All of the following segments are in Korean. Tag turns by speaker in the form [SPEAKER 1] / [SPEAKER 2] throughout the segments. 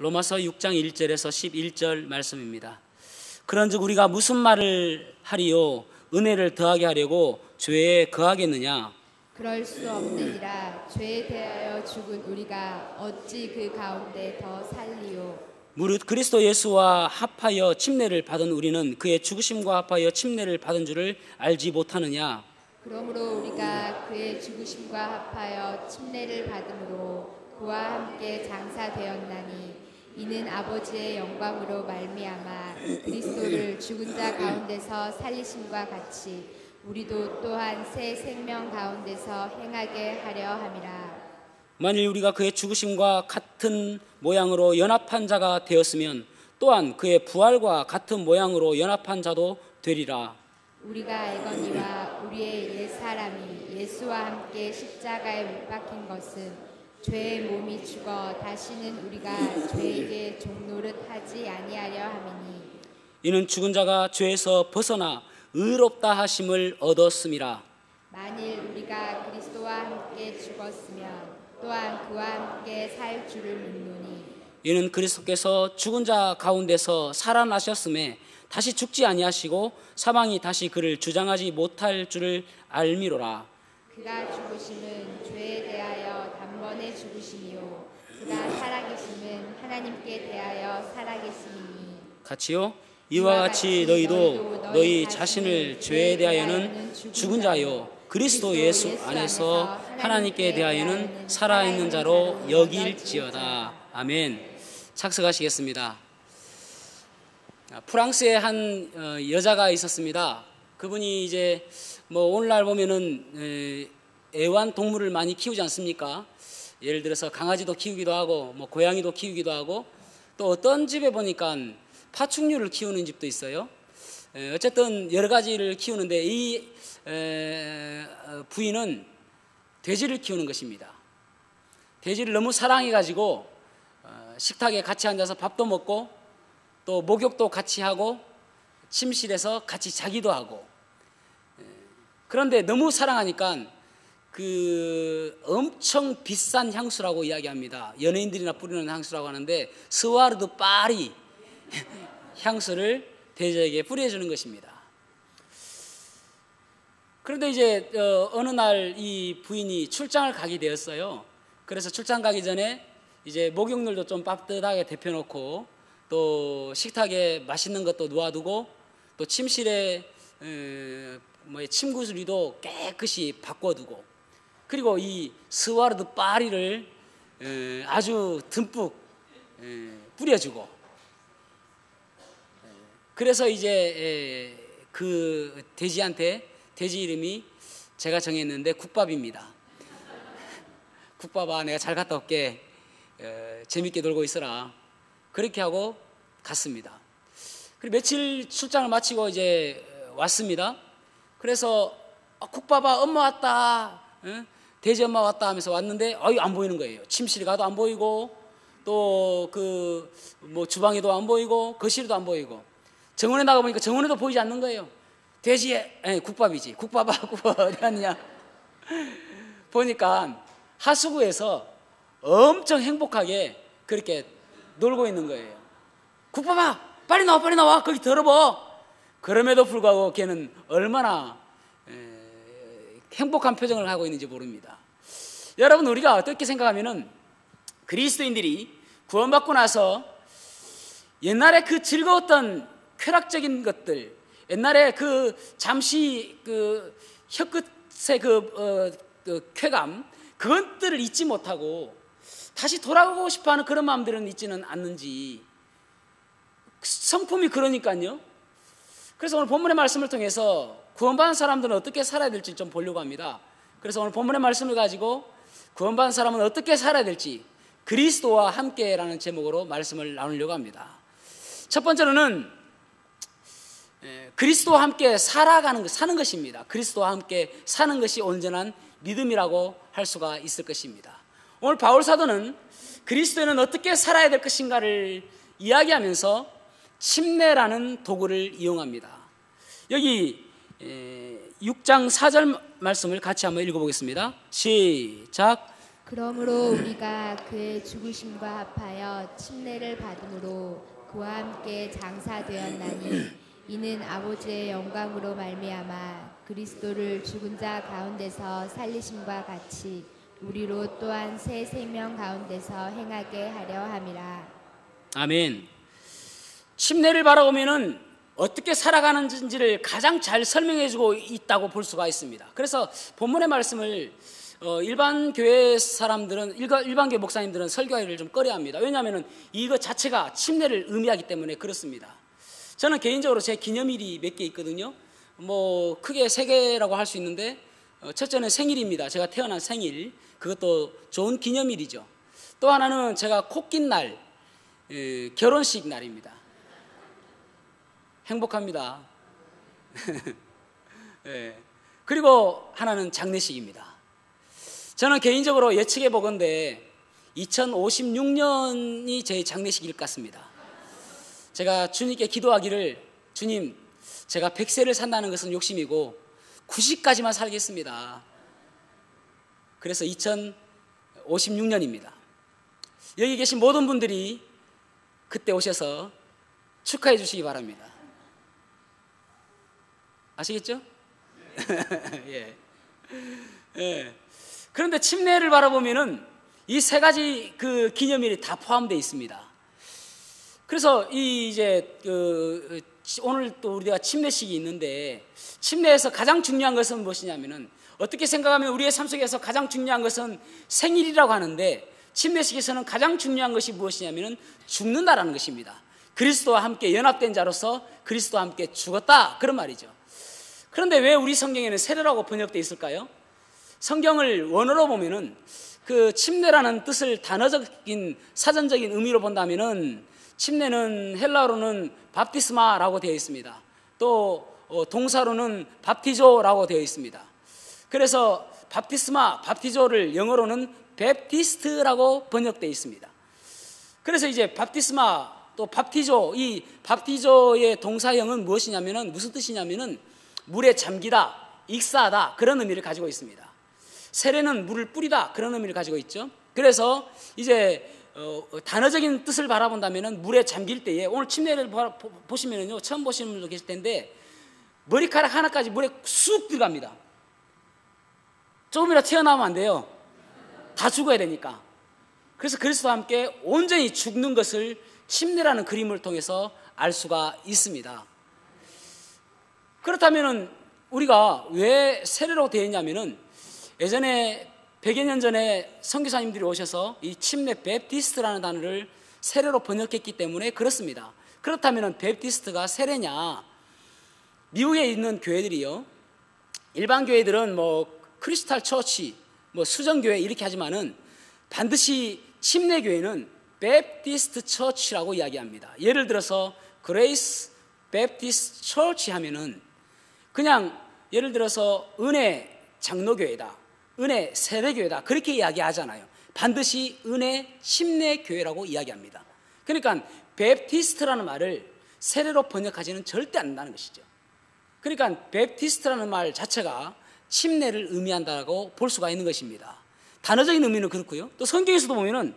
[SPEAKER 1] 로마서 6장 1절에서 11절 말씀입니다. 그런즉 우리가 무슨 말을 하리요? 은혜를 더하게 하려고 죄에 거하겠느냐?
[SPEAKER 2] 그럴 수 없느니라. 죄에 대하여 죽은 우리가 어찌 그 가운데 더 살리요?
[SPEAKER 1] 무릇 그리스도 예수와 합하여 침례를 받은 우리는 그의 죽으심과 합하여 침례를 받은 줄을 알지 못하느냐?
[SPEAKER 2] 그러므로 우리가 그의 죽으심과 합하여 침례를 받음으로 그와 함께 장사되었나니 이는 아버지의 영광으로 말미암아 그리스도를 죽은 자 가운데서 살리심과 같이 우리도 또한 새 생명 가운데서 행하게 하려 함이라.
[SPEAKER 1] 만일 우리가 그의 죽으심과 같은 모양으로 연합한 자가 되었으면 또한 그의 부활과 같은 모양으로 연합한 자도 되리라.
[SPEAKER 2] 우리가 알거니와 우리의 옛사람이 예수와 함께 십자가에 못 박힌 것은 죄의 몸이 죽어 다시는 우리가 죄에게 종노릇 하지 아니하려 함이니
[SPEAKER 1] 이는 죽은 자가 죄에서 벗어나 의롭다 하심을 얻었음이라.
[SPEAKER 2] 만일 우리가 그리스도와 함께 죽었으면 또한 그와 함께 살 줄을 믿노니
[SPEAKER 1] 이는 그리스도께서 죽은 자 가운데서 살아나셨음에 다시 죽지 아니하시고 사망이 다시 그를 주장하지 못할 줄을 알미로라.
[SPEAKER 2] 그가 죽으심은 죄에 대하여 단번에 죽으심이요 그가 살아계심은 하나님께 대하여 살아계심이니
[SPEAKER 1] 같이요. 이와 같이 너희도 너희 자신을 죄에 대하여는 죽은 자요 그리스도 예수 안에서 하나님께 대하여는 살아있는 자로 여길지어다. 아멘. 착석하시겠습니다. 프랑스에 한 여자가 있었습니다. 그분이 이제 오늘날 보면은 애완동물을 많이 키우지 않습니까? 예를 들어서 강아지도 키우기도 하고 고양이도 키우기도 하고 또 어떤 집에 보니까 파충류를 키우는 집도 있어요. 어쨌든 여러 가지를 키우는데 이 부인은 돼지를 키우는 것입니다. 돼지를 너무 사랑해가지고 식탁에 같이 앉아서 밥도 먹고 또 목욕도 같이 하고 침실에서 같이 자기도 하고 그런데 너무 사랑하니까 그 엄청 비싼 향수라고 이야기합니다. 연예인들이나 뿌리는 향수라고 하는데 스와르드 파리 향수를 돼지에게 뿌려주는 것입니다. 그런데 이제 어느 날 이 부인이 출장을 가게 되었어요. 그래서 출장 가기 전에 이제 목욕물도 좀 따뜻하게 데펴놓고 또 식탁에 맛있는 것도 놓아두고 또 침실에 침구슬리도 깨끗이 바꿔두고 그리고 이 스와르드 파리를 아주 듬뿍 뿌려주고 그래서 이제 그 돼지한테 돼지 이름이 제가 정했는데 국밥입니다. 국밥아 내가 잘 갔다 올게. 재밌게 놀고 있어라. 그렇게 하고 갔습니다. 그리고 며칠 출장을 마치고 이제 왔습니다. 그래서 국밥아 엄마 왔다. 돼지 엄마 왔다 하면서 왔는데 안 보이는 거예요. 침실에 가도 안 보이고 또 그 주방에도 안 보이고 거실에도 안 보이고 정원에 나가보니까 정원에도 보이지 않는 거예요. 돼지에 국밥이지. 국밥아 국밥 어디 갔냐. 보니까 하수구에서 엄청 행복하게 그렇게 놀고 있는 거예요. 국밥아 빨리 나와 빨리 나와 거기 더러워. 그럼에도 불구하고 걔는 얼마나 행복한 표정을 하고 있는지 모릅니다. 여러분 우리가 어떻게 생각하면은 그리스도인들이 구원받고 나서 옛날에 그 즐거웠던 쾌락적인 것들 옛날에 그 잠시 그 혀끝의 그 쾌감 그것들을 잊지 못하고 다시 돌아가고 싶어하는 그런 마음들은 있지는 않는지 성품이 그러니까요. 그래서 오늘 본문의 말씀을 통해서 구원받은 사람들은 어떻게 살아야 될지 좀 보려고 합니다. 그래서 오늘 본문의 말씀을 가지고 구원받은 사람은 어떻게 살아야 될지 그리스도와 함께라는 제목으로 말씀을 나누려고 합니다. 첫 번째로는 그리스도와 함께 사는 것입니다. 그리스도와 함께 사는 것이 온전한 믿음이라고 할 수가 있을 것입니다. 오늘 바울 사도는 그리스도인은 어떻게 살아야 될 것인가를 이야기하면서 침례라는 도구를 이용합니다. 여기 6장 4절 말씀을 같이 한번 읽어보겠습니다. 시작.
[SPEAKER 2] 그러므로 우리가 그의 죽으심과 합하여 침례를 받음으로 그와 함께 장사되었나니 이는 아버지의 영광으로 말미암아 그리스도를 죽은 자 가운데서 살리심과 같이 우리로 또한 새 생명 가운데서 행하게 하려 함이라.
[SPEAKER 1] 아멘. 침례를 바라보면은 어떻게 살아가는지를 가장 잘 설명해주고 있다고 볼 수가 있습니다. 그래서 본문의 말씀을 일반 교회 사람들은, 일반 교회 목사님들은 설교하기를 좀 꺼려합니다. 왜냐하면 이거 자체가 침례를 의미하기 때문에 그렇습니다. 저는 개인적으로 제 기념일이 몇 개 있거든요. 뭐 크게 3개라고 할 수 있는데, 첫째는 생일입니다. 제가 태어난 생일, 그것도 좋은 기념일이죠. 또 하나는 제가 코 낀 날, 결혼식 날입니다. 행복합니다. 네. 그리고 하나는 장례식입니다. 저는 개인적으로 예측해 보건대 2056년이 제 장례식일 것 같습니다. 제가 주님께 기도하기를, 주님, 제가 100세를 산다는 것은 욕심이고 90까지만 살겠습니다. 그래서 2056년입니다. 여기 계신 모든 분들이 그때 오셔서 축하해 주시기 바랍니다. 아시겠죠? 예. 예. 그런데 침례를 바라보면은 이 3가지 그 기념일이 다 포함되어 있습니다. 그래서 오늘 또 우리가 침례식이 있는데, 침례에서 가장 중요한 것은 무엇이냐면은, 어떻게 생각하면 우리의 삶 속에서 가장 중요한 것은 생일이라고 하는데, 침례식에서는 가장 중요한 것이 무엇이냐면은 죽는다라는 것입니다. 그리스도와 함께 연합된 자로서 그리스도와 함께 죽었다, 그런 말이죠. 그런데 왜 우리 성경에는 세례라고 번역되어 있을까요? 성경을 원어로 보면은 그 침례라는 뜻을 단어적인 사전적인 의미로 본다면은, 침례는 헬라어로는 밥티스마라고 되어 있습니다. 또 동사로는 밥티조라고 되어 있습니다. 그래서 밥티스마, 밥티조를 영어로는 베프티스트라고 번역되어 있습니다. 그래서 이제 밥티스마 또 밥티조, 이 밥티조의 동사형은 무엇이냐면은, 무슨 뜻이냐면은 물에 잠기다, 익사하다, 그런 의미를 가지고 있습니다. 세례는 물을 뿌리다, 그런 의미를 가지고 있죠. 그래서 이제 단어적인 뜻을 바라본다면은 물에 잠길 때에, 오늘 침례를 보시면은요, 처음 보시는 분도 계실 텐데 머리카락 하나까지 물에 쑥 들어갑니다. 조금이라도 튀어나오면 안 돼요. 다 죽어야 되니까. 그래서 그리스도와 함께 온전히 죽는 것을 침례라는 그림을 통해서 알 수가 있습니다. 그렇다면은 우리가 왜 세례로 되어 있냐면은, 예전에 100여 년 전에 선교사님들이 오셔서 이 침례 베프티스트라는 단어를 세례로 번역했기 때문에 그렇습니다. 그렇다면은 베프티스트가 세례냐? 미국에 있는 교회들이요, 일반 교회들은 뭐 크리스탈 처치, 뭐 수정교회 이렇게 하지만은 반드시 침례교회는 베프티스트 처치라고 이야기합니다. 예를 들어서 그레이스 베프티스트 처치 하면은 그냥 예를 들어서 은혜 장로교회다, 은혜 세례교회다, 그렇게 이야기하잖아요. 반드시 은혜 침례교회라고 이야기합니다. 그러니까 베프티스트라는 말을 세례로 번역하지는 절대 않는다는 것이죠. 그러니까 베프티스트라는 말 자체가 침례를 의미한다고 볼 수가 있는 것입니다. 단어적인 의미는 그렇고요. 또 성경에서도 보면은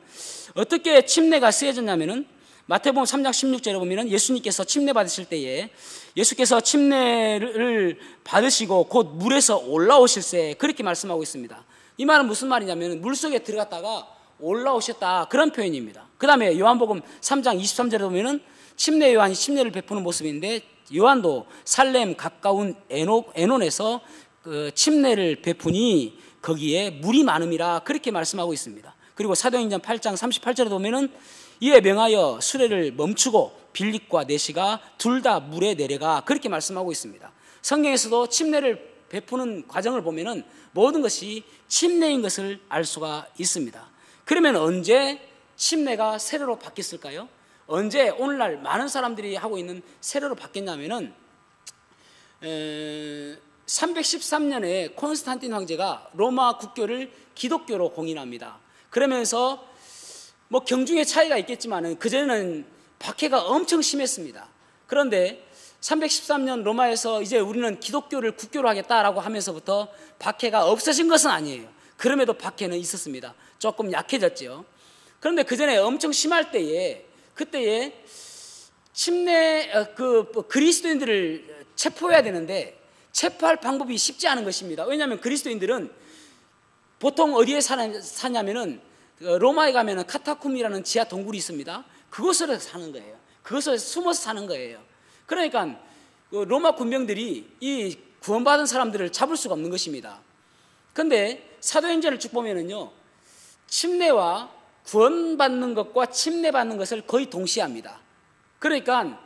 [SPEAKER 1] 어떻게 침례가 쓰여졌냐면은, 마태복음 3장 16절에 보면은 예수님께서 침례 받으실 때에, 예수께서 침례를 받으시고 곧 물에서 올라오실세, 그렇게 말씀하고 있습니다. 이 말은 무슨 말이냐면 물속에 들어갔다가 올라오셨다, 그런 표현입니다. 그 다음에 요한복음 3장 23절에 보면은 침례 요한이 침례를 베푸는 모습인데, 요한도 살렘 가까운 에논에서 그 침례를 베푸니 거기에 물이 많음이라, 그렇게 말씀하고 있습니다. 그리고 사도행전 8장 38절에 보면은 이에 명하여 수레를 멈추고 빌립과 내시가 둘 다 물에 내려가, 그렇게 말씀하고 있습니다. 성경에서도 침례를 베푸는 과정을 보면은 모든 것이 침례인 것을 알 수가 있습니다. 그러면 언제 침례가 세례로 바뀌었을까요? 언제 오늘날 많은 사람들이 하고 있는 세례로 바뀌었냐면은 313년에 콘스탄틴 황제가 로마 국교를 기독교로 공인합니다. 그러면서 뭐 경중의 차이가 있겠지만은 그전에는 박해가 엄청 심했습니다. 그런데 313년 로마에서 이제 우리는 기독교를 국교로 하겠다라고 하면서부터 박해가 없어진 것은 아니에요. 그럼에도 박해는 있었습니다. 조금 약해졌죠. 그런데 그 전에 엄청 심할 때에, 그때에 침례 그리스도인들을 체포해야 되는데 체포할 방법이 쉽지 않은 것입니다. 왜냐하면 그리스도인들은 보통 어디에 사냐면은 로마에 가면은 카타쿰이라는 지하 동굴이 있습니다. 그곳으로 사는 거예요. 그것을 숨어서 사는 거예요. 그러니까 로마 군병들이 이 구원받은 사람들을 잡을 수가 없는 것입니다. 그런데 사도행전을 쭉 보면은요, 침례와 구원받는 것과 침례받는 것을 거의 동시합니다. 그러니까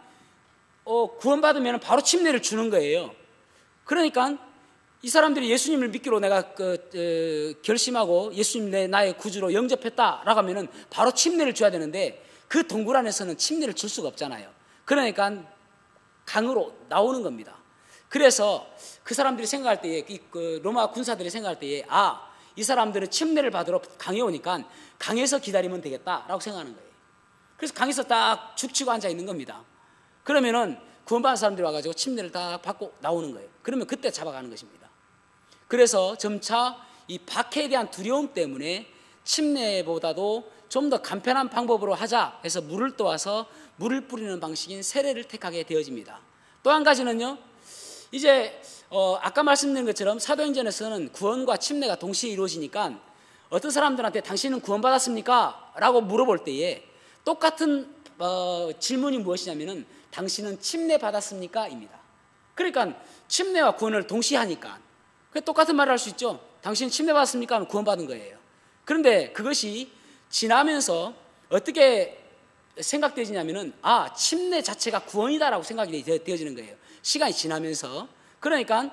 [SPEAKER 1] 구원받으면 바로 침례를 주는 거예요. 그러니까 이 사람들이 예수님을 믿기로 내가 결심하고 예수님 나의 구주로 영접했다라고 하면은 바로 침례를 줘야 되는데 그 동굴 안에서는 침례를 줄 수가 없잖아요. 그러니까 강으로 나오는 겁니다. 그래서 그 사람들이 생각할 때에, 그 로마 군사들이 생각할 때에, 이 사람들은 침례를 받으러 강에 오니까 강에서 기다리면 되겠다라고 생각하는 거예요. 그래서 강에서 딱 죽치고 앉아 있는 겁니다. 그러면은 구원받은 사람들이 와가지고 침례를 다 받고 나오는 거예요. 그러면 그때 잡아가는 것입니다. 그래서 점차 이 박해에 대한 두려움 때문에 침례보다도 좀 더 간편한 방법으로 하자 해서 물을 떠와서 물을 뿌리는 방식인 세례를 택하게 되어집니다. 또 한 가지는요, 이제 아까 말씀드린 것처럼 사도행전에서는 구원과 침례가 동시에 이루어지니까 어떤 사람들한테 당신은 구원받았습니까? 라고 물어볼 때에 똑같은 질문이 무엇이냐면은 당신은 침례 받았습니까? 입니다. 그러니까 침례와 구원을 동시에 하니까 똑같은 말을 할 수 있죠. 당신 침례 받았습니까? 하면 구원받은 거예요. 그런데 그것이 지나면서 어떻게 생각되지냐면은 침례 자체가 구원이다라고 생각이 되어지는 거예요. 시간이 지나면서. 그러니까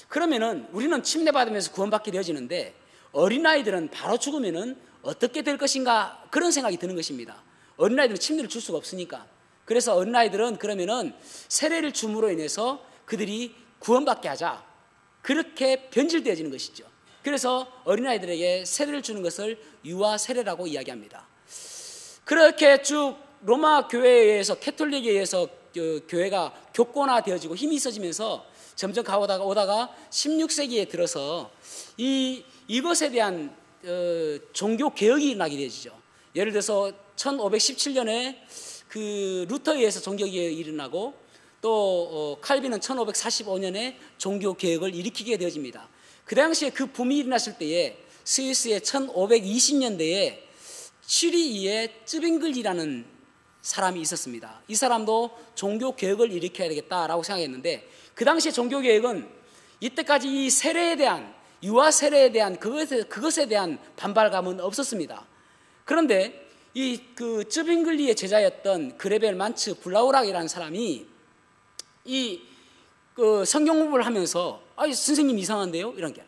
[SPEAKER 1] 그러면은 우리는 침례 받으면서 구원받게 되어지는데 어린아이들은 바로 죽으면은 어떻게 될 것인가, 그런 생각이 드는 것입니다. 어린아이들은 침례를 줄 수가 없으니까. 그래서 어린아이들은 그러면은 세례를 줌으로 인해서 그들이 구원받게 하자, 그렇게 변질되어지는 것이죠. 그래서 어린아이들에게 세례를 주는 것을 유아 세례라고 이야기합니다. 그렇게 쭉 로마 교회에 의해서, 캐톨릭에 의해서 교회가 교권화되어지고 힘이 있어지면서 점점 오다가 16세기에 들어서 이것에 대한 종교 개혁이 일어나게 되어지죠. 예를 들어서 1517년에 그 루터에 의해서 종교 개혁이 일어나고 또 칼빈은 1545년에 종교 개혁을 일으키게 되어집니다. 그 당시에 그 붐이 일어났을 때에 스위스의 1520년대에 취리히의 쯔빙글이라는 사람이 있었습니다. 이 사람도 종교 개혁을 일으켜야 되겠다라고 생각했는데 그 당시에 종교 개혁은 이때까지 이 세례에 대한, 유아 세례에 대한 그것에 대한 반발감은 없었습니다. 그런데 그 쯔빙글리의 제자였던 그레벨 만츠 블라우락이라는 사람이 그 성경 공부를 하면서 선생님 이상한데요? 이런 게.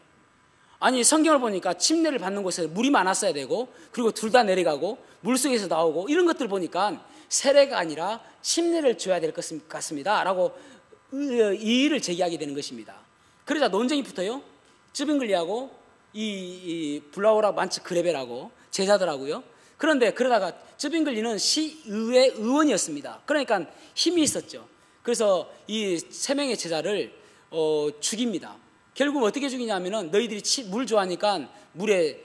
[SPEAKER 1] 아니, 성경을 보니까 침례를 받는 곳에 물이 많았어야 되고, 그리고 둘 다 내려가고 물속에서 나오고 이런 것들 보니까 세례가 아니라 침례를 줘야 될 것 같습니다 라고 이의를 제기하게 되는 것입니다. 그러자 논쟁이 붙어요. 쯔빙글리하고 이 블라우락 만츠 그레벨하고 제자들하고요. 그런데 그러다가 쯔빙글리는 시의회 의원이었습니다. 그러니까 힘이 있었죠. 그래서 이 세 명의 제자를 죽입니다. 결국 어떻게 죽이냐면은 너희들이 물 좋아하니까 물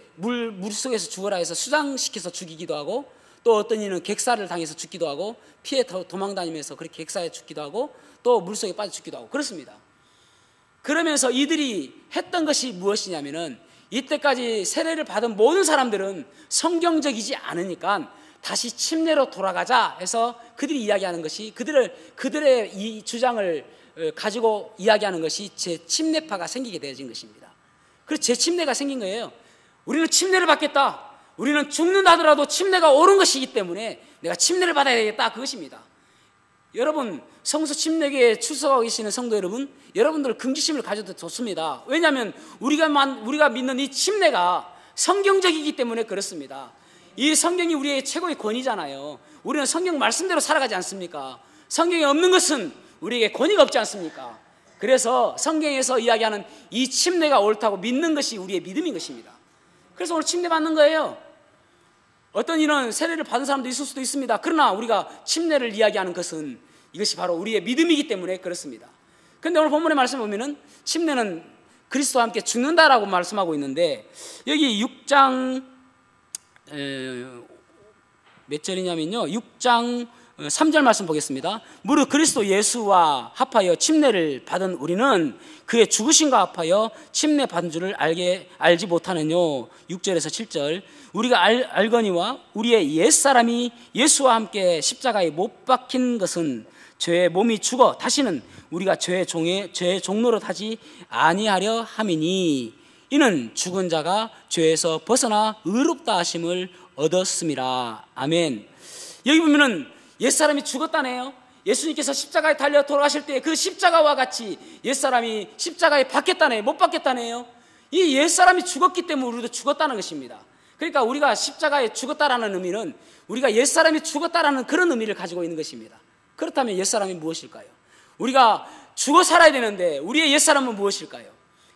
[SPEAKER 1] 속에서 죽어라 해서 수장시켜서 죽이기도 하고, 또 어떤 이는 객사를 당해서 죽기도 하고, 피해 도망다니면서 그렇게 객사에 죽기도 하고, 또 물속에 빠져 죽기도 하고 그렇습니다. 그러면서 이들이 했던 것이 무엇이냐면은 이때까지 세례를 받은 모든 사람들은 성경적이지 않으니까 다시 침례로 돌아가자 해서 그들이 이야기하는 것이, 그들의 이 주장을 가지고 이야기하는 것이 재침례파가 생기게 되어진 것입니다. 그래서 재침례가 생긴 거예요. 우리는 침례를 받겠다. 우리는 죽는다 하더라도 침례가 옳은 것이기 때문에 내가 침례를 받아야 되겠다, 그것입니다. 여러분, 성서 침례교회에 출석하고 계시는 성도 여러분, 여러분들 긍지심을 가져도 좋습니다. 왜냐하면 우리가 믿는 이 침례가 성경적이기 때문에 그렇습니다. 이 성경이 우리의 최고의 권위잖아요. 우리는 성경 말씀대로 살아가지 않습니까? 성경에 없는 것은 우리에게 권위가 없지 않습니까? 그래서 성경에서 이야기하는 이 침례가 옳다고 믿는 것이 우리의 믿음인 것입니다. 그래서 오늘 침례 받는 거예요. 어떤 이런 세례를 받은 사람도 있을 수도 있습니다. 그러나 우리가 침례를 이야기하는 것은 이것이 바로 우리의 믿음이기 때문에 그렇습니다. 그런데 오늘 본문의 말씀을 보면은 침례는 그리스도와 함께 죽는다라고 말씀하고 있는데, 여기 6장 몇 절이냐면요, 6장 3절 말씀 보겠습니다. 무릇 그리스도 예수와 합하여 침례를 받은 우리는 그의 죽으심과 합하여 침례 받은 줄을 알지 못하느뇨. 6절에서 7절, 우리가 알거니와 우리의 옛사람이 예수와 함께 십자가에 못 박힌 것은 죄의 몸이 죽어 다시는 우리가 죄의 종노릇 하지 아니하려 함이니, 이는 죽은 자가 죄에서 벗어나 의롭다 하심을 얻었음이라. 아멘. 여기 보면은 옛사람이 죽었다네요. 예수님께서 십자가에 달려 돌아가실 때 그 십자가와 같이 옛사람이 십자가에 박혔다네요. 못 박혔다네요. 이 옛사람이 죽었기 때문에 우리도 죽었다는 것입니다. 그러니까 우리가 십자가에 죽었다라는 의미는 우리가 옛사람이 죽었다라는 그런 의미를 가지고 있는 것입니다. 그렇다면 옛사람이 무엇일까요? 우리가 죽어 살아야 되는데 우리의 옛사람은 무엇일까요?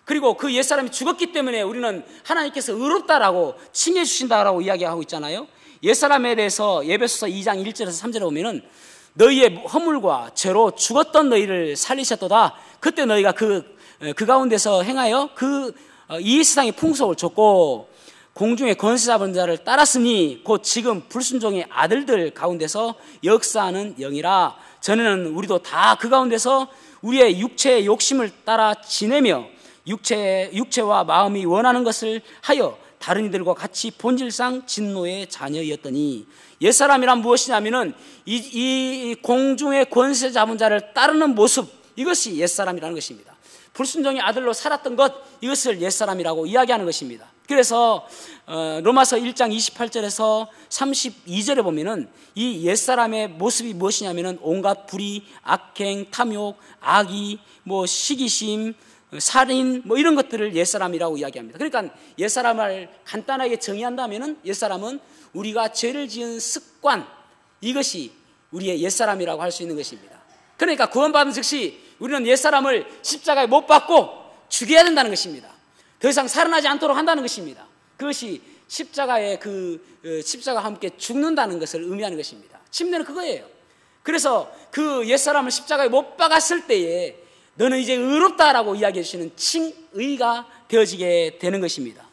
[SPEAKER 1] 그리고 그 옛사람이 죽었기 때문에 우리는 하나님께서 의롭다라고 칭해 주신다라고 이야기하고 있잖아요. 옛사람에 대해서 에베소서 2장 1절에서 3절에 보면은 너희의 허물과 죄로 죽었던 너희를 살리셨도다. 그때 너희가 그 가운데서 행하여 이 세상의 풍속을 줬고 공중의 권세 잡은 자를 따랐으니 곧 지금 불순종의 아들들 가운데서 역사하는 영이라. 전에는 우리도 다 그 가운데서 우리의 육체의 욕심을 따라 지내며 육체와 마음이 원하는 것을 하여 다른 이들과 같이 본질상 진노의 자녀였더니, 옛사람이란 무엇이냐면은 이 공중의 권세 잡은 자를 따르는 모습, 이것이 옛사람이라는 것입니다. 불순종의 아들로 살았던 것, 이것을 옛사람이라고 이야기하는 것입니다. 그래서 로마서 1장 28절에서 32절에 보면은 이 옛사람의 모습이 무엇이냐면은 온갖 불의, 악행, 탐욕, 악의, 시기심, 살인 이런 것들을 옛사람이라고 이야기합니다. 그러니까 옛사람을 간단하게 정의한다면은 옛사람은 우리가 죄를 지은 습관, 이것이 우리의 옛사람이라고 할 수 있는 것입니다. 그러니까 구원받은 즉시 우리는 옛사람을 십자가에 못 박고 죽여야 된다는 것입니다. 더 이상 살아나지 않도록 한다는 것입니다. 그것이 십자가에 십자가와 함께 죽는다는 것을 의미하는 것입니다. 침례는 그거예요. 그래서 그 옛사람을 십자가에 못 박았을 때에 너는 이제 의롭다라고 이야기해 주시는 칭의가 되어지게 되는 것입니다.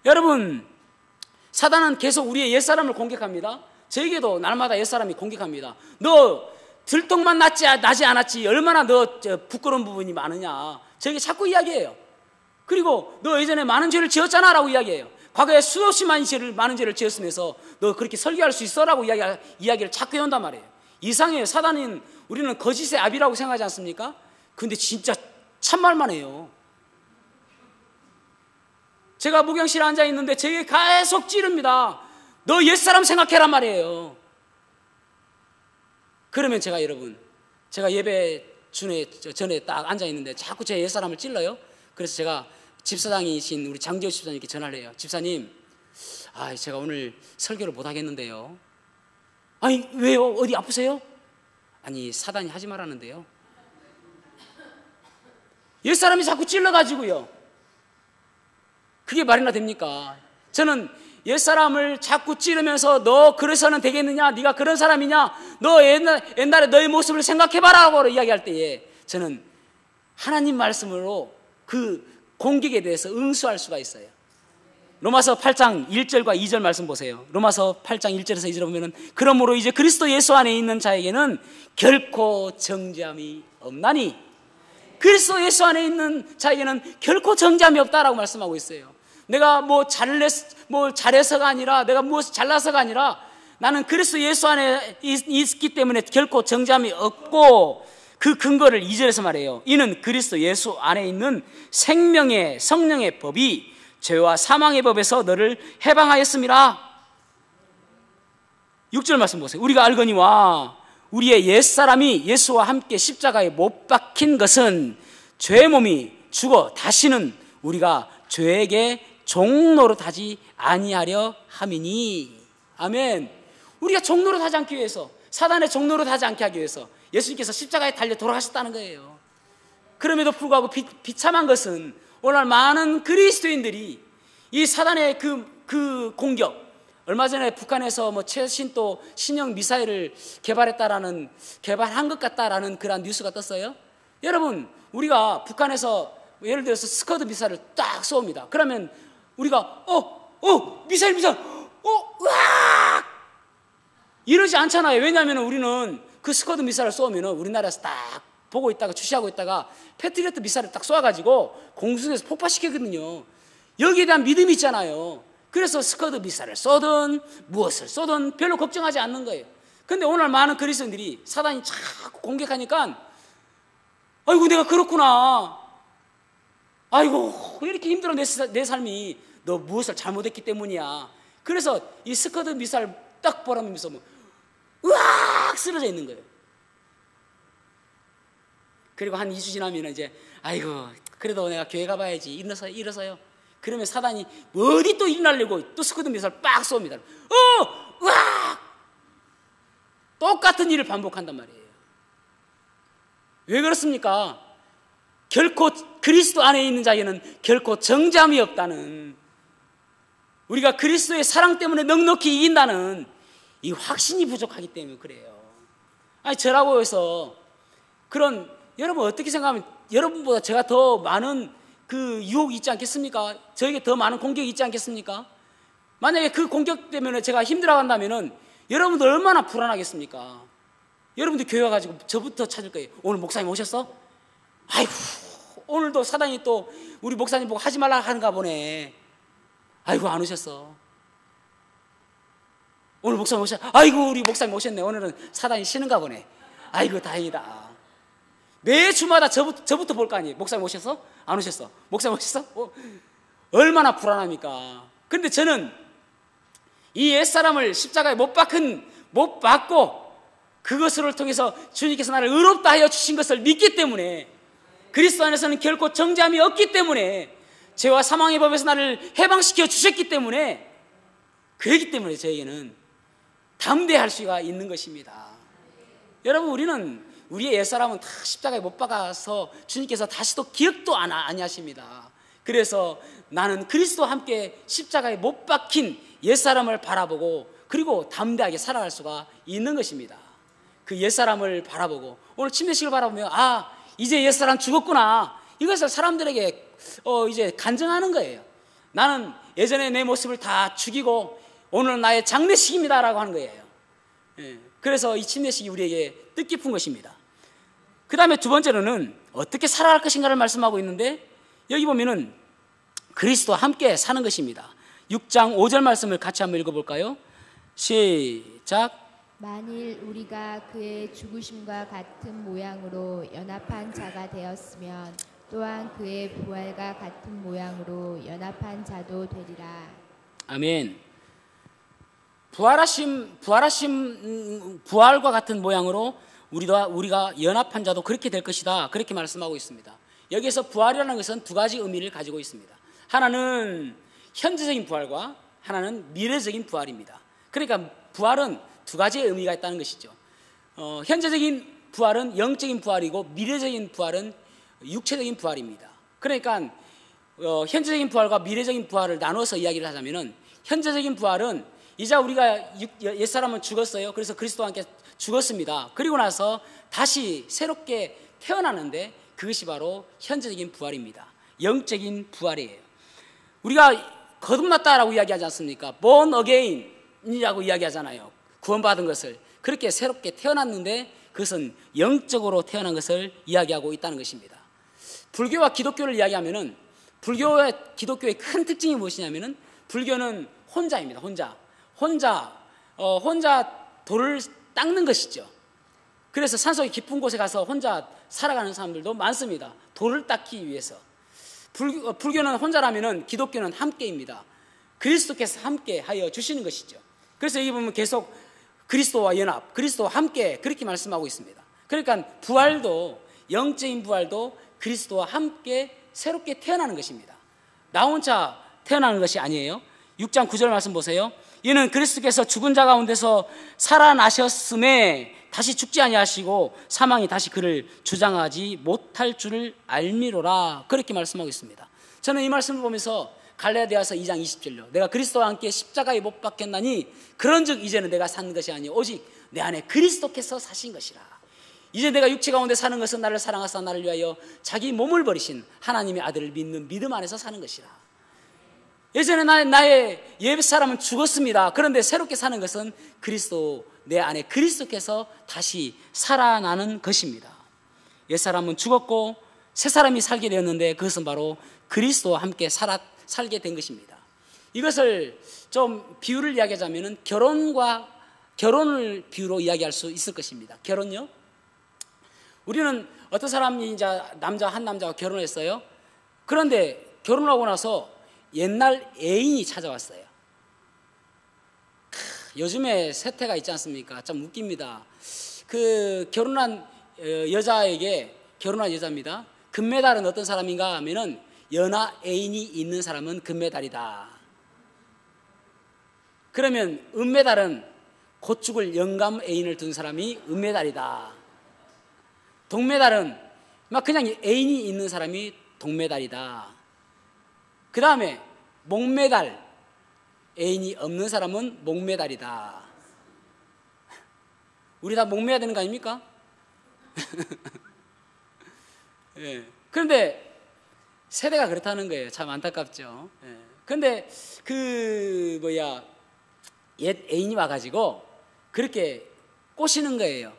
[SPEAKER 1] 여러분, 사단은 계속 우리의 옛사람을 공격합니다. 저에게도 날마다 옛사람이 공격합니다. 너 들통만 나지 않았지, 얼마나 너 부끄러운 부분이 많으냐, 저에게 자꾸 이야기해요. 그리고 너 예전에 많은 죄를 지었잖아 라고 이야기해요. 과거에 수없이 많은 죄를 지었으면서 너 그렇게 설교할 수 있어? 라고 이야기를 자꾸 해온단 말이에요. 이상해요. 사단은 우리는 거짓의 아비라고 생각하지 않습니까? 근데 진짜 참말만 해요. 제가 목욕실에 앉아 있는데 제게 계속 찌릅니다. 너 옛사람 생각해란 말이에요. 그러면 제가 예배 전에 딱 앉아 있는데 자꾸 제 옛사람을 찔러요. 그래서 제가 집사장이신 우리 장지호 집사님께 전화를 해요. 집사님, 제가 오늘 설교를 못 하겠는데요. 아니, 왜요? 어디 아프세요? 아니, 사단이 하지 말라는데요. 옛사람이 자꾸 찔러가지고요. 그게 말이나 됩니까? 저는 옛사람을 자꾸 찌르면서 너 그래서는 되겠느냐? 네가 그런 사람이냐? 너 옛날에 너의 모습을 생각해봐라고 이야기할 때에 저는 하나님 말씀으로 그 공격에 대해서 응수할 수가 있어요. 로마서 8장 1절과 2절 말씀 보세요. 로마서 8장 1절에서 2절에 보면은 그러므로 이제 그리스도 예수 안에 있는 자에게는 결코 정죄함이 없나니, 그리스도 예수 안에 있는 자에게는 결코 정죄함이 없다라고 말씀하고 있어요. 내가 잘해서가 아니라, 내가 무엇 잘나서가 아니라, 나는 그리스도 예수 안에 있기 때문에 결코 정죄함이 없고, 그 근거를 2절에서 말해요. 이는 그리스도 예수 안에 있는 생명의 성령의 법이 죄와 사망의 법에서 너를 해방하였음이라. 6절 말씀 보세요. 우리가 알거니와 우리의 옛사람이 예수와 함께 십자가에 못 박힌 것은 죄의 몸이 죽어 다시는 우리가 죄에게 종노릇하지 아니하려 함이니. 아멘. 우리가 종노릇하지 않기 위해서, 사단의 종노릇하지 않게 하기 위해서 예수님께서 십자가에 달려 돌아가셨다는 거예요. 그럼에도 불구하고 비참한 것은 오늘 많은 그리스도인들이 이 사단의 그 공격, 얼마 전에 북한에서 최신 또 신형 미사일을 개발한 것 같다라는 그런 뉴스가 떴어요. 여러분, 우리가 북한에서 예를 들어서 스커드 미사일을 딱 쏘옵니다. 그러면 우리가 미사일 으악 이러지 않잖아요. 왜냐하면 우리는 그 스커드 미사일을 쏘면 우리나라에서 딱 보고 있다가 주시하고 있다가 패트리어트 미사일을 딱 쏘아가지고 공중에서 폭파시키거든요. 여기에 대한 믿음이 있잖아요. 그래서 스커드 미사일을 쏘든 무엇을 쏘든 별로 걱정하지 않는 거예요. 근데 오늘 많은 그리스도인들이 사단이 자꾸 공격하니까 아이고 내가 그렇구나, 아이고 이렇게 힘들어 내 삶이 너 무엇을 잘못했기 때문이야. 그래서 이 스커드 미사일 딱 보라면서 으악 쓰러져 있는 거예요. 그리고 한 2주 지나면 이제 아이고 그래도 내가 교회 가봐야지 일어서요. 그러면 사단이 어디 또 일어나려고 또 스커드 미사일 빡 쏩니다. 으악 똑같은 일을 반복한단 말이에요. 왜 그렇습니까? 결코 그리스도 안에 있는 자에는 결코 정잠이 없다는, 우리가 그리스도의 사랑 때문에 넉넉히 이긴다는 이 확신이 부족하기 때문에 그래요. 아니 저라고 해서 그런, 여러분 어떻게 생각하면 여러분보다 제가 더 많은 그 유혹이 있지 않겠습니까? 저에게 더 많은 공격이 있지 않겠습니까? 만약에 그 공격 때문에 제가 힘들어간다면은 여러분들 얼마나 불안하겠습니까? 여러분들 교회 와가지고 저부터 찾을 거예요. 오늘 목사님 오셨어? 아이고 오늘도 사단이 또 우리 목사님 보고 하지 말라 하는가 보네. 아이고 안 오셨어. 오늘 목사님 오셨어? 아이고 우리 목사님 오셨네. 오늘은 사단이 쉬는가 보네. 아이고 다행이다. 매 주마다 저부터 볼 거 아니에요. 목사님 오셨어? 안 오셨어? 목사님 오셨어? 얼마나 불안합니까? 그런데 저는 이 옛사람을 십자가에 못 박고 그것을 통해서 주님께서 나를 의롭다 하여 주신 것을 믿기 때문에, 그리스도 안에서는 결코 정죄함이 없기 때문에, 죄와 사망의 법에서 나를 해방시켜 주셨기 때문에, 그렇기 때문에 저에게는 담대할 수가 있는 것입니다. 여러분 우리는 우리의 옛사람은 다 십자가에 못 박아서 주님께서 다시 또 기억도 안 하십니다. 그래서 나는 그리스도와 함께 십자가에 못 박힌 옛사람을 바라보고 그리고 담대하게 살아갈 수가 있는 것입니다. 그 옛사람을 바라보고 오늘 침례식을 바라보면 이제 옛사람 죽었구나, 이것을 사람들에게 이제 간증하는 거예요. 나는 예전에 내 모습을 다 죽이고 오늘 나의 장례식입니다 라고 하는 거예요. 그래서 이 침례식이 우리에게 뜻깊은 것입니다. 그 다음에 두 번째로는 어떻게 살아갈 것인가를 말씀하고 있는데, 여기 보면은 그리스도와 함께 사는 것입니다. 6장 5절 말씀을 같이 한번 읽어볼까요? 시작.
[SPEAKER 2] 만일 우리가 그의 죽으심과 같은 모양으로 연합한 자가 되었으면 또한 그의 부활과 같은 모양으로 연합한 자도 되리라.
[SPEAKER 1] 아멘. 부활과 같은 모양으로 우리가 연합한 자도 그렇게 될 것이다, 그렇게 말씀하고 있습니다. 여기에서 부활이라는 것은 두 가지 의미를 가지고 있습니다. 하나는 현재적인 부활과 하나는 미래적인 부활입니다. 그러니까 부활은 두 가지의 의미가 있다는 것이죠. 현재적인 부활은 영적인 부활이고 미래적인 부활은 육체적인 부활입니다. 그러니까 현재적인 부활과 미래적인 부활을 나눠서 이야기를 하자면은, 현재적인 부활은 이제 우리가 옛사람은 죽었어요. 그래서 그리스도와 함께 죽었습니다. 그리고 나서 다시 새롭게 태어나는데 그것이 바로 현재적인 부활입니다. 영적인 부활이에요. 우리가 거듭났다라고 이야기하지 않습니까? born again이라고 이야기하잖아요. 구원받은 것을. 그렇게 새롭게 태어났는데 그것은 영적으로 태어난 것을 이야기하고 있다는 것입니다. 불교와 기독교를 이야기하면은, 불교와 기독교의 큰 특징이 무엇이냐면은, 불교는 혼자입니다. 혼자 돌을 닦는 것이죠. 그래서 산속의 깊은 곳에 가서 혼자 살아가는 사람들도 많습니다. 돌을 닦기 위해서. 불교는 혼자라면은 기독교는 함께입니다. 그리스도께서 함께 하여 주시는 것이죠. 그래서 여기 보면 계속 그리스도와 연합, 그리스도와 함께 그렇게 말씀하고 있습니다. 그러니까 부활도, 영적인 부활도 그리스도와 함께 새롭게 태어나는 것입니다. 나 혼자 태어나는 것이 아니에요. 6장 9절 말씀 보세요. 이는 그리스도께서 죽은 자 가운데서 살아나셨음에 다시 죽지 아니하시고 사망이 다시 그를 주장하지 못할 줄을 알미로라, 그렇게 말씀하고 있습니다. 저는 이 말씀을 보면서 갈라디아서 2장 20절로 내가 그리스도와 함께 십자가에 못 박혔나니 그런즉 이제는 내가 사는 것이 아니요 오직 내 안에 그리스도께서 사신 것이라. 이제 내가 육체 가운데 사는 것은 나를 사랑하사 나를 위하여 자기 몸을 버리신 하나님의 아들을 믿는 믿음 안에서 사는 것이라. 예전에 나의 옛사람은 죽었습니다. 그런데 새롭게 사는 것은 그리스도, 내 안에 그리스도께서 다시 살아나는 것입니다. 옛사람은 죽었고 새 사람이 살게 되었는데 그것은 바로 그리스도와 함께 살게 된 것입니다. 이것을 좀 비유를 이야기하자면 결혼을 비유로 이야기할 수 있을 것입니다. 결혼요? 우리는 어떤 사람이 이제 한 남자와 결혼했어요. 그런데 결혼을 하고 나서 옛날 애인이 찾아왔어요. 요즘에 세태가 있지 않습니까? 참 웃깁니다. 그 결혼한 여자입니다. 금메달은 어떤 사람인가 하면은 연하 애인이 있는 사람은 금메달이다. 그러면 은메달은 곧 죽을 영감 애인을 둔 사람이 은메달이다. 동메달은 막 그냥 애인이 있는 사람이 동메달이다. 그 다음에 목메달, 애인이 없는 사람은 목메달이다. 우리 다 목매야 되는 거 아닙니까? 예. 그런데 세대가 그렇다는 거예요. 참 안타깝죠. 예. 그런데 옛 애인이 와가지고 그렇게 꼬시는 거예요.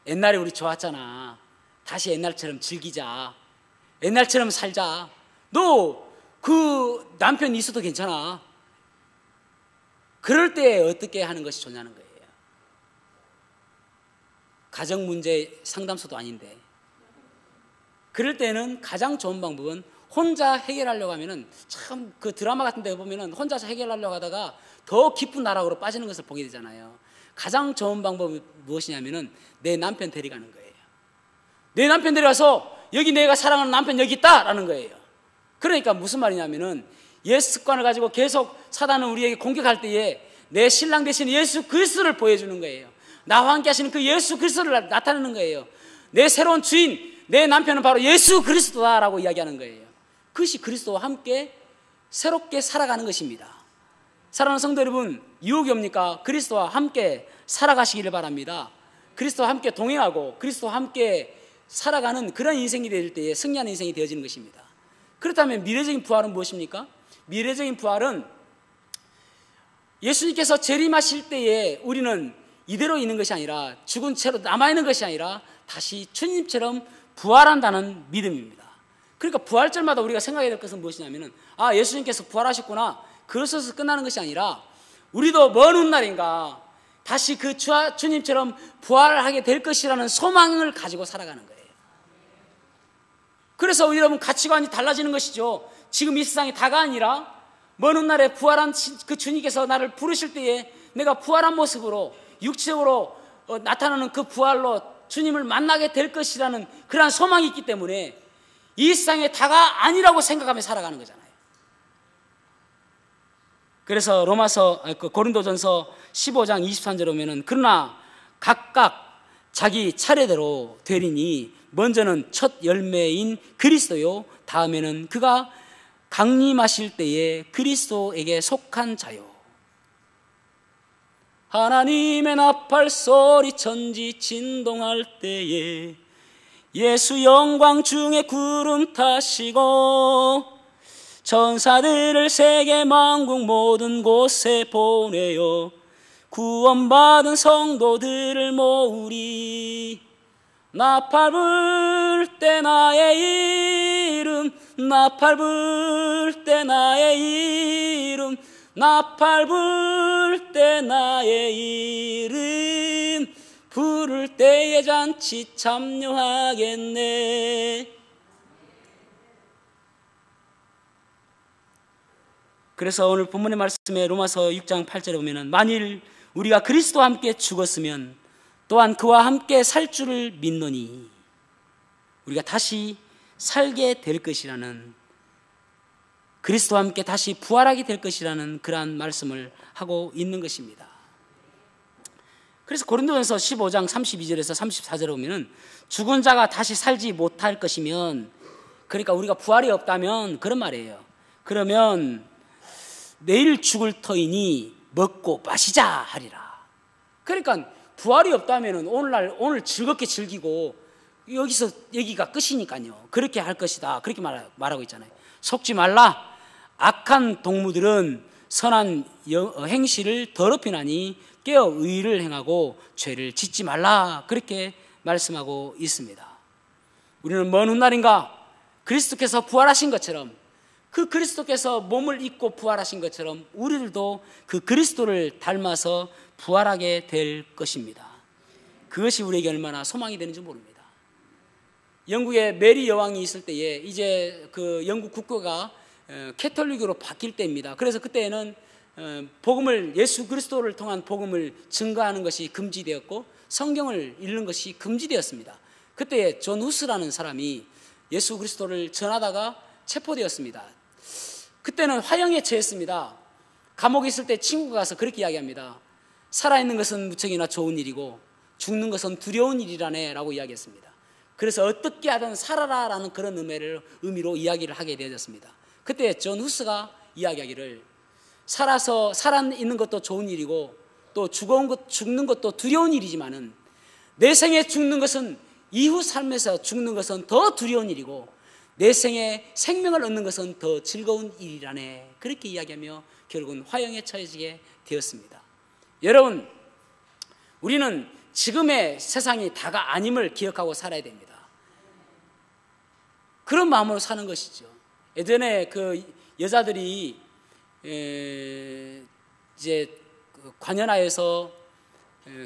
[SPEAKER 1] 옛날에 우리 좋았잖아. 다시 옛날처럼 즐기자. 옛날처럼 살자. 너 그 남편 있어도 괜찮아. 그럴 때 어떻게 하는 것이 좋냐는 거예요. 가정 문제 상담소도 아닌데. 그럴 때는 가장 좋은 방법은 혼자 해결하려고 하면은 참 그 드라마 같은 데 보면은 혼자서 해결하려고 하다가 더 깊은 나락으로 빠지는 것을 보게 되잖아요. 가장 좋은 방법이 무엇이냐면은 내 남편 데려가는 거예요. 내 남편 데려가서 여기 내가 사랑하는 남편 여기 있다라는 거예요. 그러니까 무슨 말이냐면은 옛 습관을 가지고 계속 사단은 우리에게 공격할 때에 내 신랑 대신 예수 그리스도를 보여주는 거예요. 나와 함께 하시는 그 예수 그리스도를 나타내는 거예요. 내 새로운 주인, 내 남편은 바로 예수 그리스도다라고 이야기하는 거예요. 그것이 그리스도와 함께 새롭게 살아가는 것입니다. 사랑하는 성도 여러분, 유혹이 옵니까? 그리스도와 함께 살아가시기를 바랍니다. 그리스도와 함께 동행하고 그리스도와 함께 살아가는 그런 인생이 될 때에 승리하는 인생이 되어지는 것입니다. 그렇다면 미래적인 부활은 무엇입니까? 미래적인 부활은 예수님께서 재림하실 때에 우리는 이대로 있는 것이 아니라 죽은 채로 남아있는 것이 아니라 다시 주님처럼 부활한다는 믿음입니다. 그러니까 부활절마다 우리가 생각해야 될 것은 무엇이냐면 예수님께서 부활하셨구나. 그것에서 끝나는 것이 아니라 우리도 먼 훗날인가 다시 그 주님처럼 부활하게 될 것이라는 소망을 가지고 살아가는 거예요. 그래서 여러분 가치관이 달라지는 것이죠. 지금 이 세상이 다가 아니라 먼 훗날에 부활한 그 주님께서 나를 부르실 때에 내가 부활한 모습으로 육체적으로 나타나는 그 부활로 주님을 만나게 될 것이라는 그러한 소망이 있기 때문에 이 세상의 다가 아니라고 생각하며 살아가는 거잖아요. 그래서 고린도전서 15장 23절에 보면은 그러나 각각 자기 차례대로 되리니 먼저는 첫 열매인 그리스도요 다음에는 그가 강림하실 때에 그리스도에게 속한 자요. 하나님의 나팔 소리 천지 진동할 때에 예수 영광 중에 구름 타시고 천사들을 세계 만국 모든 곳에 보내어 구원받은 성도들을 모으리. 나팔 불 때 나의 이름, 나팔 불 때 나의 이름, 나팔 불 때 나의 이름, 부를 때에 잔치 참여하겠네. 그래서 오늘 본문의 말씀에 로마서 6장 8절에 보면은 만일 우리가 그리스도와 함께 죽었으면 또한 그와 함께 살 줄을 믿노니 우리가 다시 살게 될 것이라는, 그리스도와 함께 다시 부활하게 될 것이라는 그러한 말씀을 하고 있는 것입니다. 그래서 고린도전서 15장 32절에서 34절에 보면은 죽은 자가 다시 살지 못할 것이면, 그러니까 우리가 부활이 없다면 그런 말이에요. 그러면 내일 죽을 터이니 먹고 마시자 하리라. 그러니까 부활이 없다면 오늘 즐겁게 즐기고 여기가 끝이니까요. 그렇게 할 것이다. 그렇게 말하고 있잖아요. 속지 말라. 악한 동무들은 선한 행실을 더럽히나니 깨어 의를 행하고 죄를 짓지 말라. 그렇게 말씀하고 있습니다. 우리는 먼 훗날인가 그리스도께서 부활하신 것처럼, 그 그리스도께서 몸을 입고 부활하신 것처럼 우리들도 그 그리스도를 닮아서 부활하게 될 것입니다. 그것이 우리에게 얼마나 소망이 되는지 모릅니다. 영국에 메리 여왕이 있을 때에 이제 그 영국 국교가 캐톨릭으로 바뀔 때입니다. 그래서 그때는 복음을, 예수 그리스도를 통한 복음을 증거하는 것이 금지되었고 성경을 읽는 것이 금지되었습니다. 그때 존 후스라는 사람이 예수 그리스도를 전하다가 체포되었습니다. 그때는 화형에 처했습니다. 감옥에 있을 때 친구가 가서 그렇게 이야기합니다. 살아있는 것은 무척이나 좋은 일이고 죽는 것은 두려운 일이라네 라고 이야기했습니다. 그래서 어떻게 하든 살아라 라는 그런 의미로 이야기를 하게 되어졌습니다. 그때 존 후스가 이야기하기를, 살아있는 것도 좋은 일이고 또 죽는 것도 두려운 일이지만은 내 생에 죽는 것은, 이후 삶에서 죽는 것은 더 두려운 일이고 내 생에 생명을 얻는 것은 더 즐거운 일이라네. 그렇게 이야기하며 결국은 화형에 처해지게 되었습니다. 여러분, 우리는 지금의 세상이 다가 아님을 기억하고 살아야 됩니다. 그런 마음으로 사는 것이죠. 예전에 그 여자들이 이제 관연하여서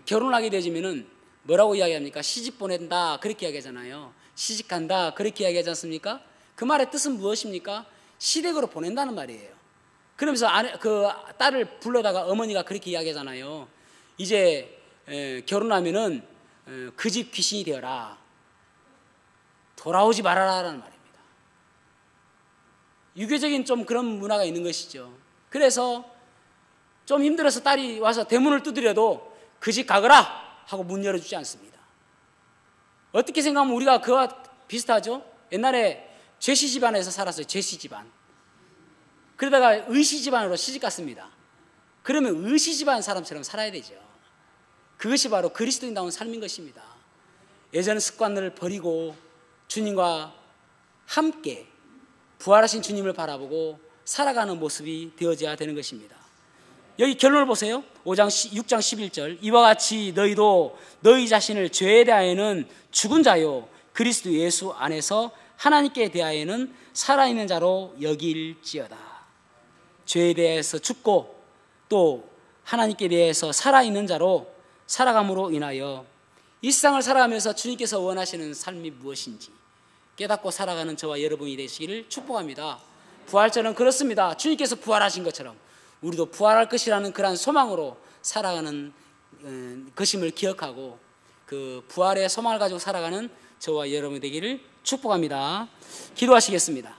[SPEAKER 1] 결혼하게 되지면은 뭐라고 이야기합니까? 시집 보낸다 그렇게 이야기하잖아요. 시집간다 그렇게 이야기하지 않습니까? 그 말의 뜻은 무엇입니까? 시댁으로 보낸다는 말이에요. 그러면서 그 딸을 불러다가 어머니가 그렇게 이야기하잖아요. 이제 결혼하면은 그 집 귀신이 되어라, 돌아오지 말아라 라는 말입니다. 유교적인 좀 그런 문화가 있는 것이죠. 그래서 좀 힘들어서 딸이 와서 대문을 두드려도 그 집 가거라 하고 문 열어주지 않습니다. 어떻게 생각하면 우리가 그와 비슷하죠? 옛날에 죄씨 집안에서 살았어요. 죄씨 집안. 그러다가 의씨 집안으로 시집 갔습니다. 그러면 의씨 집안 사람처럼 살아야 되죠. 그것이 바로 그리스도인다운 삶인 것입니다. 예전 습관을 버리고 주님과 함께 부활하신 주님을 바라보고 살아가는 모습이 되어져야 되는 것입니다. 여기 결론을 보세요. 6장 11절. 이와 같이 너희도 너희 자신을 죄에 대하여는 죽은 자요 그리스도 예수 안에서 하나님께 대하여는 살아있는 자로 여길지어다. 죄에 대해서 죽고 또 하나님께 대해서 살아있는 자로 살아감으로 인하여 이 세상을 살아가면서 주님께서 원하시는 삶이 무엇인지 깨닫고 살아가는 저와 여러분이 되시기를 축복합니다. 부활절은 그렇습니다. 주님께서 부활하신 것처럼 우리도 부활할 것이라는 그러한 소망으로 살아가는 것임을 기억하고 그 부활의 소망을 가지고 살아가는 저와 여러분이 되기를 축복합니다. 기도하시겠습니다.